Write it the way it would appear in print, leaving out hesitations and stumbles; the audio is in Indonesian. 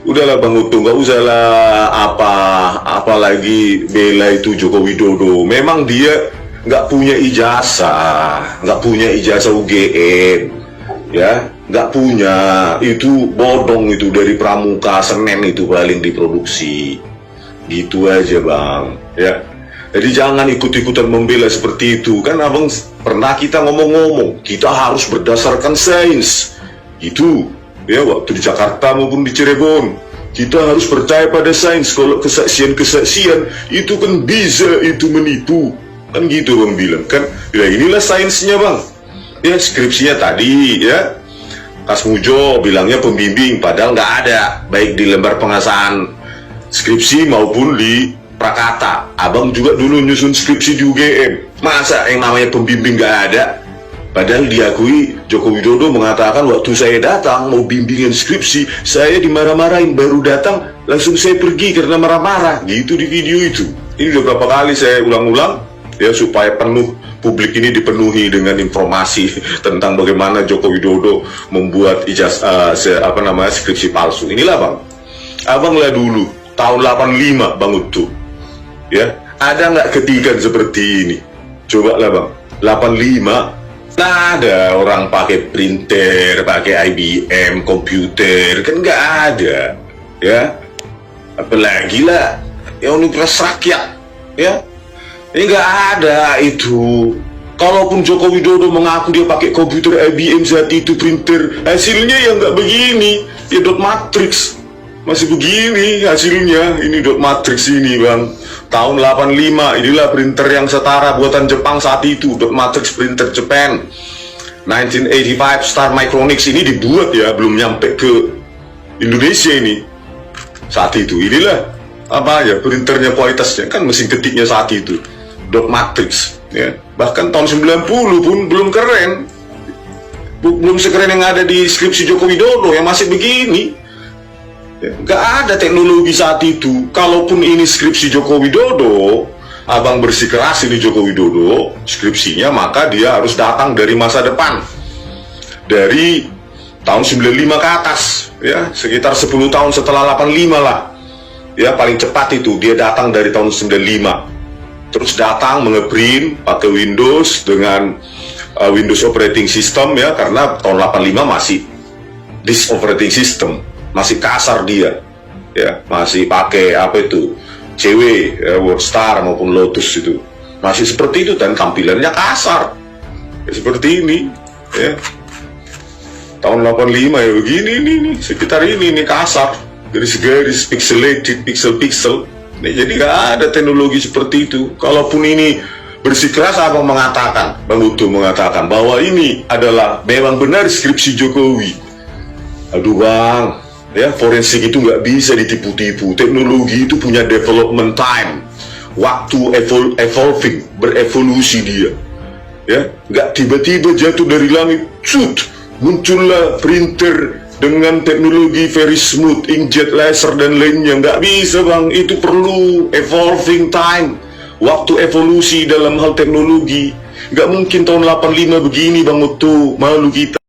Udahlah Bang Utu, nggak usah lah apalagi bela itu Joko Widodo. Memang dia nggak punya ijazah, UGM, ya, nggak punya. Itu bodong itu dari Pramuka Senen itu paling diproduksi. Gitu aja Bang, ya. Jadi jangan ikut-ikutan membela seperti itu. Kan Abang pernah kita ngomong-ngomong, kita harus berdasarkan sains. Itu ya, waktu di Jakarta maupun di Cirebon, kita harus percaya pada sains. Kalau kesaksian itu kan bisa itu menipu, kan gitu Bang bilang kan. Ya inilah sainsnya Bang. Ya skripsinya tadi ya, Kas Mujo bilangnya pembimbing, padahal nggak ada, baik di lembar pengasahan skripsi maupun di prakata. Abang juga dulu nyusun skripsi di UGM, masa yang namanya pembimbing nggak ada? Padahal diakui Joko Widodo mengatakan waktu saya datang mau bimbingan skripsi, saya dimarah-marahin, baru datang langsung saya pergi karena marah-marah, gitu di video itu. Ini udah berapa kali saya ulang-ulang ya, supaya publik ini dipenuhi dengan informasi tentang bagaimana Joko Widodo membuat skripsi palsu. Inilah Bang, Abang lihat dulu tahun 85 Bang Utu, ya, ada nggak ketikan seperti ini? Coba lah Bang, 85 nah ada orang pakai printer, pakai IBM komputer, kan nggak ada, ya. Apalagi lah ya Universitas Rakyat, ya. Ini nggak ada itu. Kalaupun Joko Widodo mengaku dia pakai komputer IBM saat itu, printer, hasilnya ya nggak begini, ya dot matrix. Masih begini hasilnya, ini dot matrix ini Bang. Tahun 85, inilah printer yang setara buatan Jepang saat itu, dot matrix printer Japan. 1985 Star Micronics ini dibuat ya, belum nyampe ke Indonesia ini. Saat itu, inilah printernya, kualitasnya, kan mesin ketiknya saat itu, dot matrix ya. Bahkan tahun 90 pun belum keren. Belum sekeren yang ada di skripsi Joko Widodo yang masih begini. Gak ada teknologi saat itu. Kalaupun ini skripsi Joko Widodo, Abang bersikeras ini Joko Widodo skripsinya, maka dia harus datang dari masa depan, dari tahun 95 ke atas ya, sekitar 10 tahun setelah 85 lah ya, paling cepat itu dia datang dari tahun 95, terus datang mengeprint pakai Windows dengan Windows operating system ya, karena tahun 85 masih disk operating system, masih kasar dia ya, masih pakai CW ya, WordStar maupun Lotus itu masih seperti itu, dan tampilannya kasar ya, seperti ini ya. Tahun 85 ya begini nih, sekitar ini kasar, garis-garis, pixelated, pixel-pixel. Jadi nggak ada teknologi seperti itu. Kalaupun ini bersikeras, Abang mengatakan, Bang Utu mengatakan bahwa ini adalah memang benar skripsi Jokowi. Aduh Bang, ya, forensik itu nggak bisa ditipu-tipu. Teknologi itu punya development time, waktu evolving, berevolusi dia, ya. Nggak tiba-tiba jatuh dari langit, muncullah printer dengan teknologi very smooth, inkjet laser dan lainnya. Nggak bisa Bang, itu perlu evolving time, waktu evolusi dalam hal teknologi. Nggak mungkin tahun 85 begini Bang Utu, malu kita.